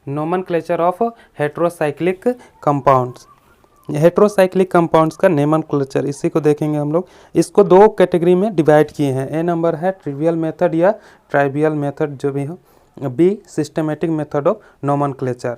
Nomenclature of heterocyclic compounds. Heterocyclic compounds का nomenclature, इसी को देखेंगे हम लोग। इसको दो कैटेगरी में डिवाइड किए हैं। ए नंबर है ट्रिवियल मेथड या ट्राइवियल मेथड जो भी हो। B systematic method of nomenclature.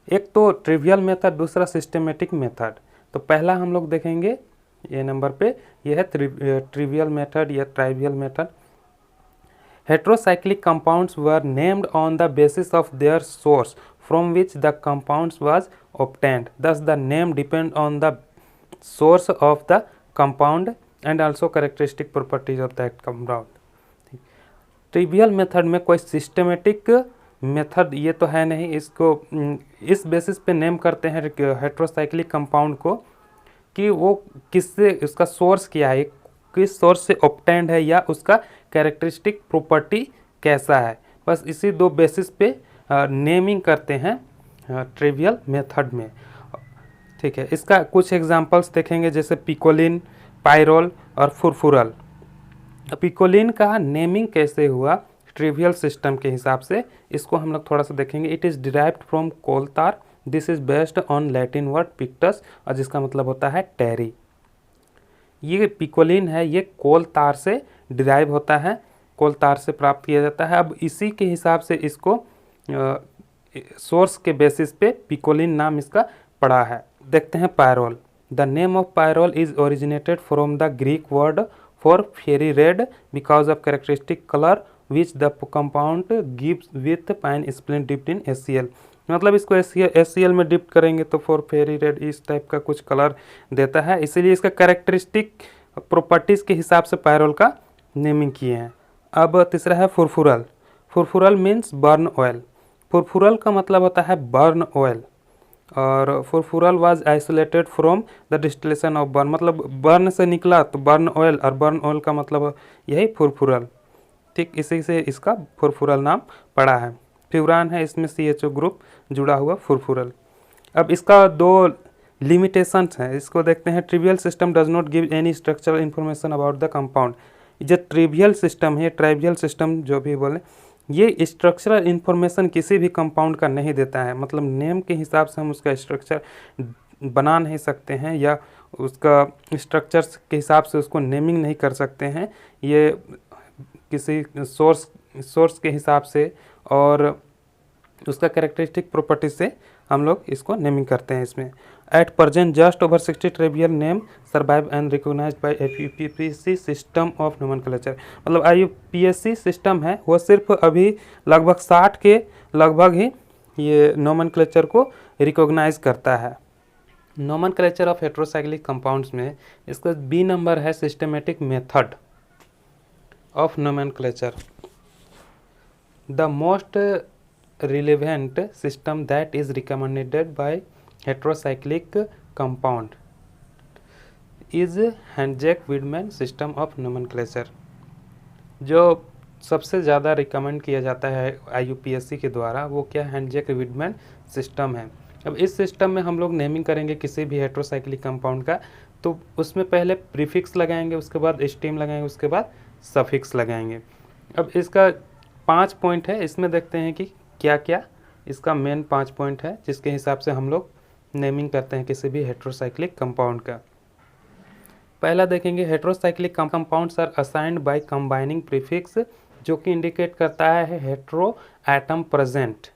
एक तो ट्रिवियल मेथड, दूसरा सिस्टमेटिक मेथड। तो पहला हम लोग देखेंगे ए नंबर पे, यह है ट्रिवियल मेथड या trivial method. Heterocyclic compounds were named on the basis of their source from which the compounds was obtained. Thus, the name depend on the source of the compound and also characteristic properties of that compound. Trivial method में कोई systematic method ये तो है नहीं, इसको इस basis पे name करते हैं हेट्रोसाइक्लिक कंपाउंड को कि वो किससे, उसका सोर्स क्या है, किस सोर्स से ऑब्टेंड है या उसका कैरेक्टरिस्टिक प्रॉपर्टी कैसा है। बस इसी दो बेसिस पे नेमिंग करते हैं ट्रिवियल मेथड में। ठीक है, इसका कुछ एग्जांपल्स देखेंगे जैसे पिकोलिन, पायरोल और फुरफुरल। पिकोलिन का नेमिंग कैसे हुआ ट्रिवियल सिस्टम के हिसाब से, इसको हम लोग थोड़ा सा देखेंगे। It is derived from coal tar. This is based on Latin word pictus, और जिसका मतलब होता है टेरी। ये पिकोलिन है, ये कोल तार से डिराइव होता है, कोल तार से प्राप्त किया जाता है। अब इसी के हिसाब से इसको सोर्स के बेसिस पे पिकोलिन नाम इसका पड़ा है। देखते हैं pyrrole. The name of pyrrole is originated from the Greek word for fiery red because of characteristic colour which the compound gives with pine splint dipped in HCl। मतलब इसको HCl में डिप करेंगे तो फॉर फेरी रेड इस type का कुछ colour देता है, इसीलिए इसका कैरेक्टरिस्टिक प्रॉपर्टीज़ के हिसाब से पायरोल का नेमिंग किए हैं। अब तीसरा है furfural. Furfural means burn oil. Furfural का मतलब होता है बर्न ऑयल, और furfural was isolated from the distillation of burn, मतलब बर्न से निकला तो बर्न ऑयल, और बर्न ऑयल का मतलब यही फुरफुरल। ठीक, इसी से इसका फुरफुरल नाम पड़ा है। फ्यूरान है, इसमें CHO ग्रुप जुड़ा हुआ फुरफुरल। अब इसका दो लिमिटेशंस हैं, इसको देखते हैं। Trivial system does not give any structural information about the compound. जो ट्रिवियल सिस्टम है, ट्राइवियल सिस्टम जो भी बोले, ये स्ट्रक्चरल इन्फॉर्मेशन किसी भी कंपाउंड का नहीं देता है। मतलब नेम के हिसाब से हम उसका स्ट्रक्चर बना नहीं सकते हैं या उसका स्ट्रक्चर के हिसाब से उसको नेमिंग नहीं कर सकते हैं। ये किसी सोर्स के हिसाब से और उसका कैरेक्टरिस्टिक प्रॉपर्टी से हम लोग इसको नेमिंग करते हैं। इसमें at present just over 60 trivial name survive and recognised by IUPAC system of nomenclature. मतलब IUPAC सिस्टम है वो सिर्फ अभी लगभग 60 के लगभग ही ये नोमेनक्लेचर को रिकॉग्नाइज करता है। नोमेनक्लेचर ऑफ हेट्रोसाइक्लिक कंपाउंड्स में इसका B नंबर है systematic method of nomenclature. The most relevant system that is recommended by heterocyclic compound is Handzak-Widman system of nomenclature. जो सबसे ज़्यादा रिकमेंड किया जाता है IUPAC के द्वारा वो क्या हैंडजैक-विडमैन सिस्टम है। अब इस सिस्टम में हम लोग नेमिंग करेंगे किसी भी हेट्रोसाइक्लिक कंपाउंड का, तो उसमें पहले प्रीफिक्स लगाएंगे, उसके बाद स्टेम लगाएंगे, उसके बाद सफिक्स लगाएंगे। अब इसका 5 पॉइंट है, इसमें देखते हैं कि क्या क्या इसका मेन 5 पॉइंट है जिसके हिसाब से हम लोग नेमिंग करते हैं किसी भी हेट्रोसाइक्लिक कंपाउंड का। पहला देखेंगे, heterocyclic compounds are assigned by combining prefix, जो कि इंडिकेट करता है hetero atom present.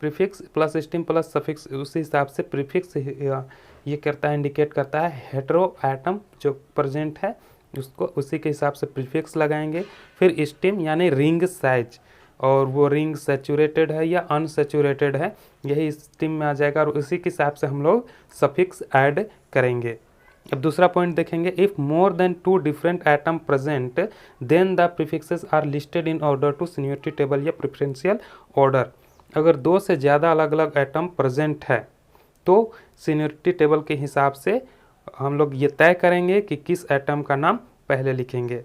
Prefix plus stem plus suffix, उसी हिसाब से प्रीफिक्स ये करता है, इंडिकेट करता है हेट्रो एटम जो प्रेजेंट है उसको, उसी के हिसाब से प्रीफिक्स लगाएंगे। फिर स्टेम यानी रिंग साइज, और वो रिंग सैचुरेटेड है या अनसैचुरेटेड है, यही स्टेम में आ जाएगा, और उसी के हिसाब से हम लोग सफिक्स ऐड करेंगे। अब दूसरा पॉइंट देखेंगे, if more than 2 different atom present then the prefixes are listed in order to seniority table या प्रेफरेंशियल ऑर्डर। अगर 2 से ज़्यादा अलग अलग एटम प्रेजेंट है तो सीनियरिटी टेबल के हिसाब से हम लोग ये तय करेंगे कि किस एटम का नाम पहले लिखेंगे।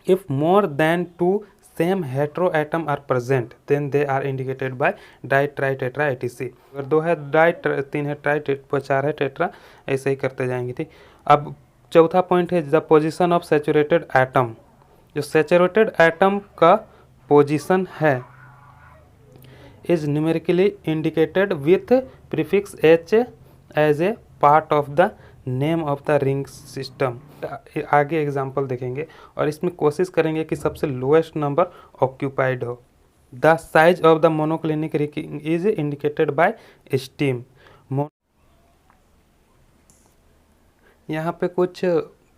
If more than 2 same hetero atom are present then they are indicated by di tri tetra etc। अगर 2 है डाई, 3 है ट्राई, 4 है टेट्रा, ऐसे ही करते जाएंगे। ठीक, अब चौथा पॉइंट है the position of saturated atom. जो सैचुरेटेड एटम का पोजीशन है is numerically indicated with prefix h as a part of the name of the ring system। आगे एग्जाम्पल देखेंगे और इसमें कोशिश करेंगे कि सबसे लोएस्ट नंबर ऑक्यूपाइड हो। The size of the monoclinic ring is indicated by steam. यहाँ पे कुछ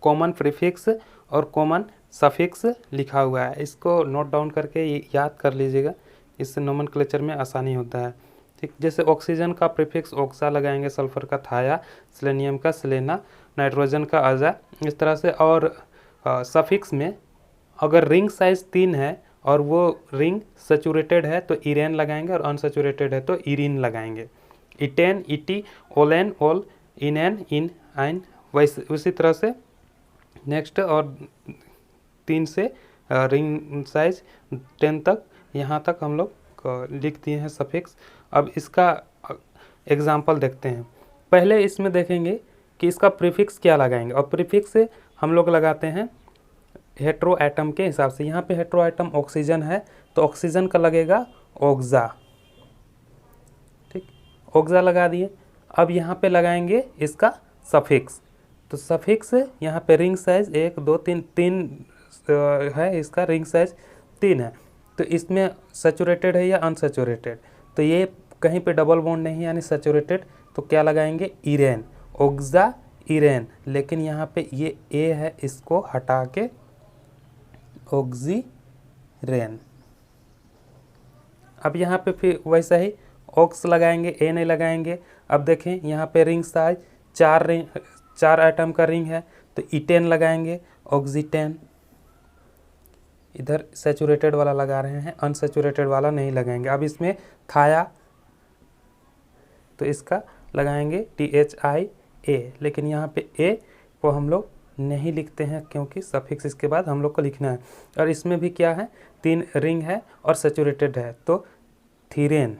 कॉमन प्रीफिक्स और कॉमन सफिक्स लिखा हुआ है, इसको नोट डाउन करके याद कर लीजिएगा, इससे नोमेनक्लेचर में आसानी होता है। ठीक, जैसे ऑक्सीजन का प्रीफिक्स ऑक्सा लगाएंगे, सल्फर का थाया, सेलेनियम का सेलेना, नाइट्रोजन का अजा, इस तरह से। और सफिक्स में अगर रिंग साइज 3 है और वो रिंग सैचुरेटेड है तो इरेन लगाएंगे और अनसैचुरेटेड है तो इरिन लगाएंगे। इटेन, इटी, ओलेन, ओल, इनेन, इन, आइन, वैसे उसी तरह से नेक्स्ट। और 3 से रिंग साइज 10 तक, यहाँ तक हम लोग लिख दिए हैं सफिक्स। अब इसका एग्जाम्पल देखते हैं। पहले इसमें देखेंगे कि इसका प्रीफिक्स क्या लगाएंगे, और प्रीफिक्स हम लोग लगाते हैं हेट्रो एटम के हिसाब से। यहाँ पे हेट्रो एटम ऑक्सीजन है तो ऑक्सीजन का लगेगा ऑक्सा। ठीक, ऑक्सा लगा दिए। अब यहाँ पे लगाएंगे इसका सफिक्स, तो सफिक्स यहाँ पे रिंग साइज 1 2 3 है, इसका रिंग साइज 3 है। तो इसमें सैचुरेटेड है या अनसैचुरेटेड, तो ये कहीं पे डबल बॉन्ड नहीं यानी सैचुरेटेड, तो क्या लगाएंगे इरेन, ऑक्सा इरेन। लेकिन यहाँ पे ये ए है, इसको हटा के ऑक्सीरेन। अब यहाँ पे फिर वैसा ही ऑक्स लगाएंगे, ए नहीं लगाएंगे। अब देखें यहाँ पे रिंग साइज 4 एटम का रिंग है तो इटेन लगाएंगे, ऑक्सीटेन। इधर सैचुरेटेड वाला लगा रहे हैं, अनसैचुरेटेड वाला नहीं लगाएंगे। अब इसमें थाया तो इसका लगाएंगे THIA, लेकिन यहाँ पे ए को हम लोग नहीं लिखते हैं क्योंकि सफिक्स इसके बाद हम लोग को लिखना है। और इसमें भी क्या है, 3 रिंग है और सैचुरेटेड है तो थीरेन,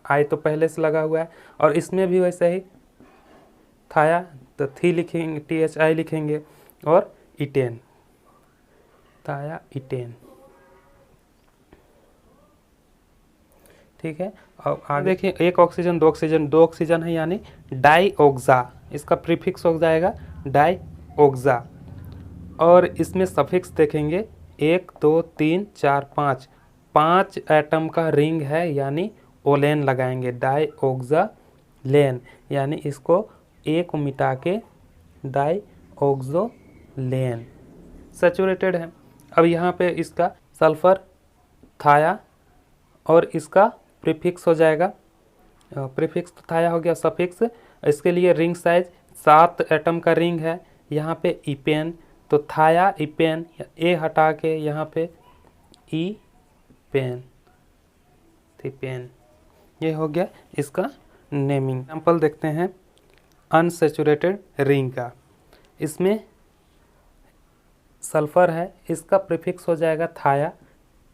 आई तो पहले से लगा हुआ है। और इसमें भी वैसे ही थाया तो थी लिखेंगे, THI लिखेंगे, और इटेन, थाया इटेन। ठीक है। अब आगे देखिए, 1 ऑक्सीजन 2 ऑक्सीजन, 2 ऑक्सीजन है यानी डाईऑक्सा, इसका प्रीफिक्स हो जाएगा डाईऑक्सा। और इसमें सफिक्स देखेंगे 1 2 3 4 5, 5 एटम का रिंग है यानी ओलेन लगाएंगे, डाईऑक्सा लेन, यानी इसको ए को मिटा के डाईऑक्सोलेन। सैचुरेटेड है। अब यहाँ पे इसका सल्फर थाया और इसका प्रीफिक्स हो जाएगा, प्रीफिक्स तो थाया हो गया, सफिक्स। इसके लिए रिंग साइज 7 एटम का रिंग है, यहाँ पे इपेन तो थाया इपेन, ए हटा के यहाँ पे ई पेन, थिपेन। ये हो गया इसका नेमिंग। एग्जाम्पल देखते हैं अनसैचुरेटेड रिंग का। इसमें सल्फर है, इसका प्रीफिक्स हो जाएगा थाया,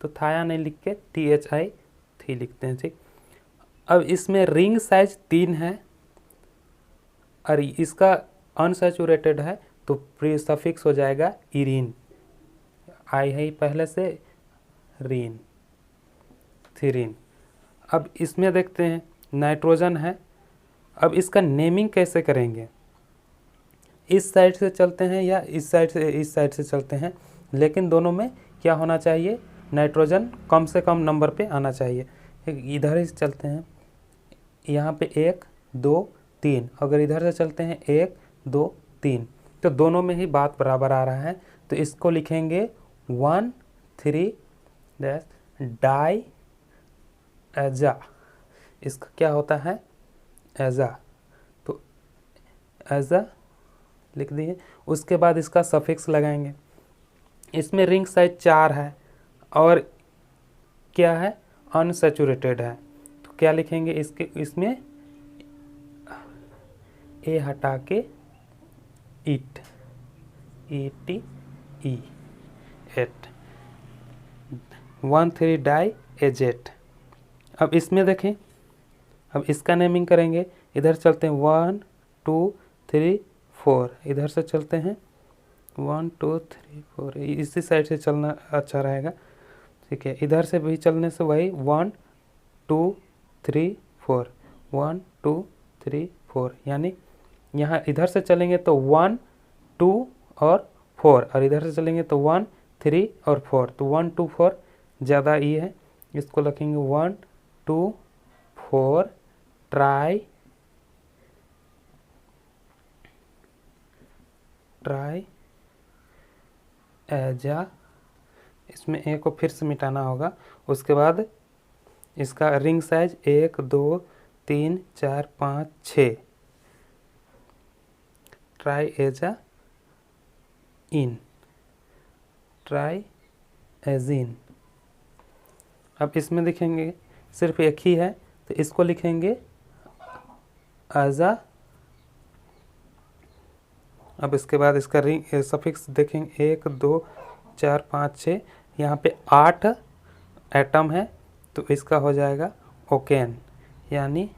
तो थाया नहीं लिख के THI थी लिखते हैं। ठीक, अब इसमें रिंग साइज 3 है और इसका अनसैचुरेटेड है तो प्री सफिक्स हो जाएगा इरिन, आई है पहले से, रीन, थीरिन। अब इसमें देखते हैं नाइट्रोजन है। अब इसका नेमिंग कैसे करेंगे, इस साइड से चलते हैं या इस साइड से चलते हैं, लेकिन दोनों में क्या होना चाहिए, नाइट्रोजन कम से कम नंबर पे आना चाहिए। इधर ही चलते हैं, यहाँ पे 1 2 3, अगर इधर से चलते हैं 1 2 3, तो दोनों में ही बात बराबर आ रहा है, तो इसको लिखेंगे 1 3 डाई एजा। इसका क्या होता है, एजा, तो एजा लिख दिए। उसके बाद इसका सफिक्स लगाएंगे। इसमें रिंग साइज 4 है और क्या है, अनसैचुरेटेड है, तो क्या लिखेंगे इसमें ए हटा के it, ET E, ate, 1 3 diazete. अब इसमें देखें, अब इसका नेमिंग करेंगे। इधर चलते हैं 1 2 3 4, इधर से चलते हैं 1 2 3 4, इसी साइड से चलना अच्छा रहेगा। ठीक है, इधर से भी चलने से वही 1 2 3 4, 1 2 3 4, यानी यहाँ इधर से चलेंगे तो 1 2 और 4, और इधर से चलेंगे तो 1 3 और 4, तो 1 2 4 ज़्यादा ई है, इसको लिखेंगे 1 2 4 ट्राई एजा, इसमें ए को फिर से मिटाना होगा। उसके बाद इसका रिंग साइज 1 2 3 4 5 6, ट्राई एजा इन, ट्राई एज इन। अब इसमें लिखेंगे सिर्फ एक ही है, तो इसको लिखेंगे आजा। अब इसके बाद इसका रिंग सफिक्स देखेंगे 1 2 4 5 6, यहाँ पे 8 एटम है, तो इसका हो जाएगा ओकेन, यानी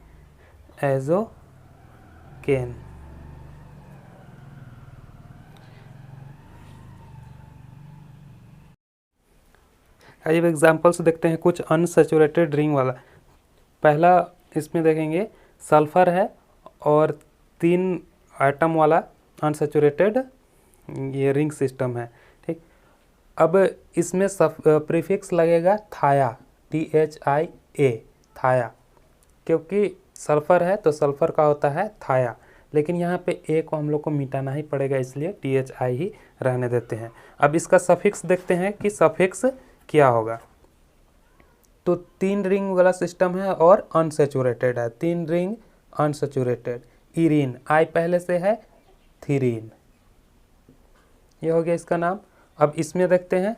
एजोकेन। आइए एग्जांपल्स देखते हैं कुछ अनसैचुरेटेड रिंग वाला। पहला इसमें देखेंगे सल्फर है और 3 एटम वाला अनसैचुरेटेड ये रिंग सिस्टम है, ठीक। अब इसमें प्रीफिक्स लगेगा थाया, THIA, थाया, क्योंकि सल्फर है तो सल्फर का होता है थाया, लेकिन यहाँ पे ए को हम लोग को मिटाना ही पड़ेगा, इसलिए THI ही रहने देते हैं। अब इसका सफिक्स देखते हैं कि सफिक्स क्या होगा। तो 3 रिंग वाला सिस्टम है और अनसैचुरेटेड है, 3 रिंग अनसैचुरेटेड, इरीन, आई पहले से है, थीरीन, ये हो गया इसका नाम। अब इसमें देखते हैं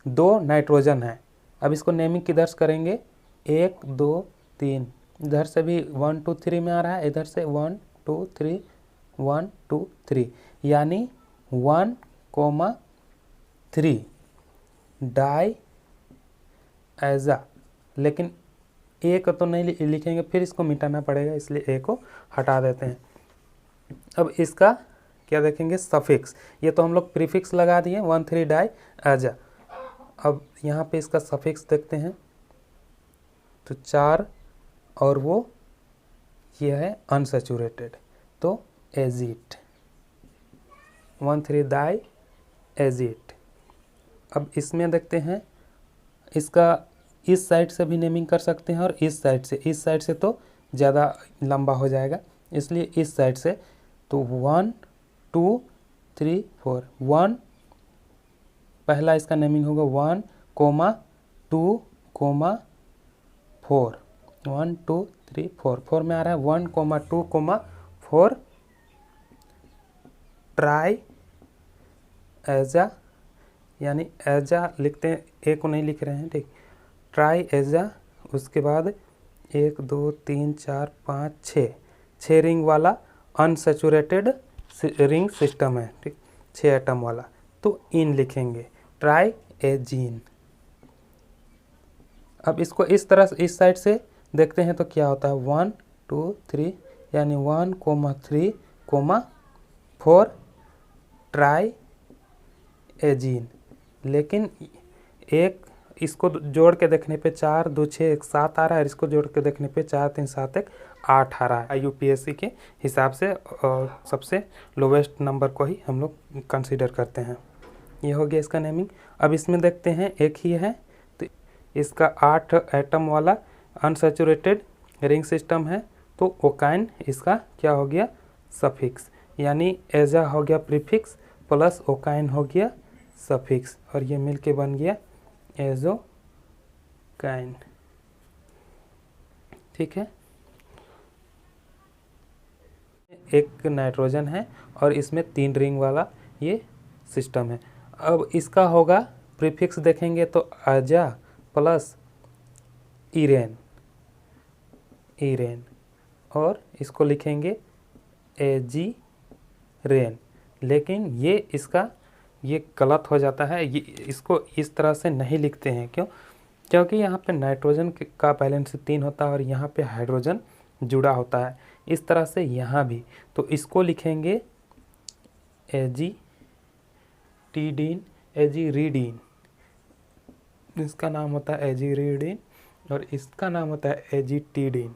2 नाइट्रोजन है। अब इसको नेमिंग किधर से करेंगे, 1 2 3, इधर से भी 1 2 3 में आ रहा है, इधर से 1 2 3 1 2 3, यानी 1,3 डाई एजा, लेकिन ए को तो नहीं लिखेंगे, फिर इसको मिटाना पड़ेगा, इसलिए ए को हटा देते हैं। अब इसका क्या देखेंगे, सफिक्स, ये तो हम लोग प्रीफिक्स लगा दिए 1,3 डाई एजा। अब यहाँ पे इसका सफिक्स देखते हैं, तो 4 और वो ये है अनसैचुरेटेड, तो एजिट, 1,3 डाई एजिट। अब इसमें देखते हैं, इसका इस साइड से भी नेमिंग कर सकते हैं और इस साइड से तो ज़्यादा लंबा हो जाएगा, इसलिए इस साइड से, तो 1 2 3 4, 1 पहला इसका नेमिंग होगा 1 2 4, 1 2 3 4, 4 में आ रहा है 1 2 4, ट्राई एजा, यानी एजा लिखते हैं, ए को नहीं लिख रहे हैं, ठीक, ट्राई एजा। उसके बाद 1 2 3 4 5 6 रिंग वाला अनसैचुरेटेड रिंग सिस्टम है, ठीक, 6 एटम वाला, तो इन लिखेंगे, ट्राई एजीन। अब इसको इस तरह से इस साइड से देखते हैं तो क्या होता है, 1 2 3, यानी 1 3 4 ट्राई एजीन। लेकिन एक इसको जोड़ के देखने पे 4 2 6 1 7 आ रहा है, इसको जोड़ के देखने पे 4 3 7 1 8 आ रहा है यूपीएससी के हिसाब से, और सबसे लोवेस्ट नंबर को ही हम लोग कंसीडर करते हैं। ये हो गया इसका नेमिंग। अब इसमें देखते हैं एक ही है, तो इसका 8 एटम वाला अनसैचुरेटेड रिंग सिस्टम है, तो ओकाइन इसका क्या हो गया, सफिक्स, यानी एजा हो गया प्रीफिक्स प्लस ओकाइन हो गया सफिक्स, और ये मिलके बन गया एजोकाइन, ठीक है। एक नाइट्रोजन है और इसमें 3 रिंग वाला ये सिस्टम है। अब इसका होगा प्रीफिक्स देखेंगे तो आजा प्लस इरेन, और इसको लिखेंगे एजी रेन, लेकिन ये इसका ये गलत हो जाता है, ये इसको इस तरह से नहीं लिखते हैं, क्योंकि यहाँ पे नाइट्रोजन का बैलेंस 3 होता है और यहाँ पे हाइड्रोजन जुड़ा होता है, इस तरह से यहाँ भी, तो इसको लिखेंगे एजी टीडीन, एजी रीडीन, इसका नाम होता है एजिरिडीन और इसका नाम होता है एजिटिडीन।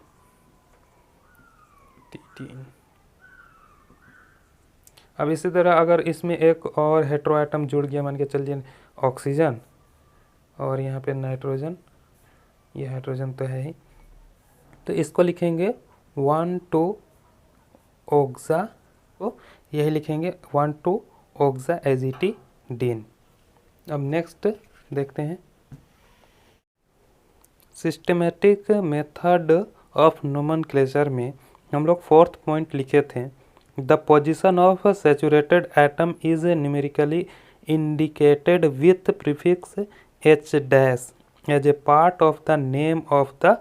अब इसी तरह अगर इसमें एक और हेटेरोएटम जुड़ गया, मान के चलिए ऑक्सीजन और यहाँ पे नाइट्रोजन, ये हाइड्रोजन तो है ही, तो इसको लिखेंगे 1,2-ऑक्सा, तो यही लिखेंगे 1,2-ऑक्सा एजिटिडीन। अब नेक्स्ट देखते हैं सिस्टमेटिक मेथड ऑफ नोमेनक्लेचर में हम लोग 4th पॉइंट लिखे थे, the position of saturated atom is numerically indicated with prefix H dash as a part of the name of the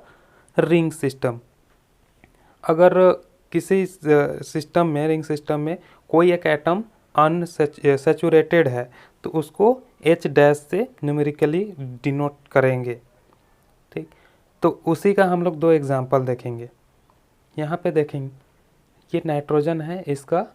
ring system. अगर किसी सिस्टम में, रिंग सिस्टम में कोई एक एटम अनसैचुरेटेड है तो उसको H डैश से न्यूमेरिकली डिनोट करेंगे। ठीक, तो उसी का हम लोग 2 एग्जांपल देखेंगे। यहाँ पे देखेंगे ये नाइट्रोजन है इसका,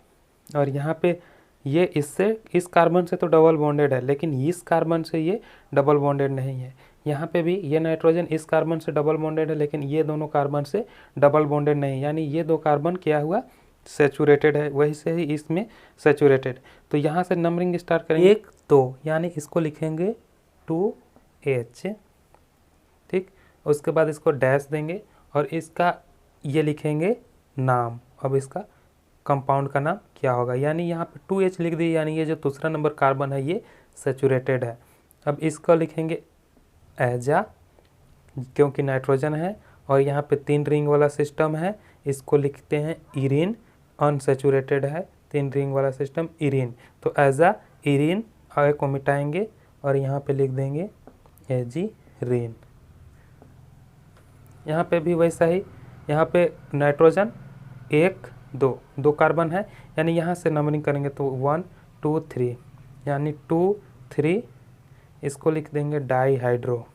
और यहाँ पे ये इससे, इस कार्बन से तो डबल बॉन्डेड है लेकिन इस कार्बन से ये डबल बॉन्डेड नहीं है। यहाँ पे भी ये नाइट्रोजन इस कार्बन से डबल बॉन्डेड है लेकिन ये दोनों कार्बन से डबल बॉन्डेड नहीं, यानी ये 2 कार्बन क्या हुआ, सैचुरेटेड है, वही से ही इसमें सैचुरेटेड। तो यहाँ से नंबरिंग स्टार्ट करेंगे 1 2, यानी इसको लिखेंगे 2H। ठीक, उसके बाद इसको डैश देंगे और इसका ये लिखेंगे नाम। अब इसका कंपाउंड का नाम क्या होगा, यानी यहाँ पे 2H लिख दिए, यानी ये जो दूसरा नंबर कार्बन है ये सैचुरेटेड है। अब इसको लिखेंगे एजा, क्योंकि नाइट्रोजन है और यहाँ पे 3 रिंग वाला सिस्टम है, इसको लिखते हैं इरिन, अनसैचुरेटेड है, 3 रिंग वाला सिस्टम इरिन, तो एजा इरिन आगे को मिटाएंगे और यहाँ पे लिख देंगे एजीरिन। यहाँ पे भी वैसा ही, यहाँ पे नाइट्रोजन 1 2 कार्बन है, यानी यहाँ से नंबरिंग करेंगे तो 1 2 3, यानी 2 3, इसको लिख देंगे डाई हाइड्रो,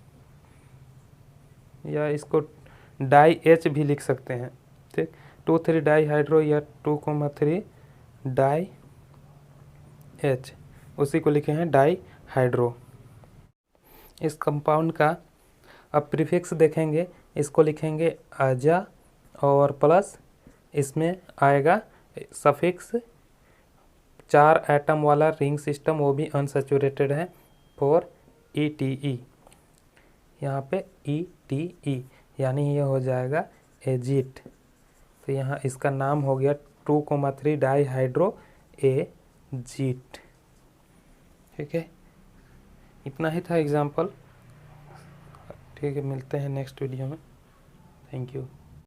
या इसको डाई H भी लिख सकते हैं। ठीक, 2 3 डाई हाइड्रो या 2,3 डाई H, उसी को लिखे हैं डाई हाइड्रो। इस कंपाउंड का अब प्रीफिक्स देखेंगे, इसको लिखेंगे आजा और प्लस इसमें आएगा सफिक्स 4 एटम वाला रिंग सिस्टम, वो भी अनसैचुरेटेड है, फॉर ETE, यहाँ पे ETE, यानी ये हो जाएगा एजिट। तो यहाँ इसका नाम हो गया 2,3 डाई हाइड्रो एजिट। ठीक है, इतना ही था एग्जाम्पल। ठीक है, मिलते हैं नेक्स्ट वीडियो में। Thank you.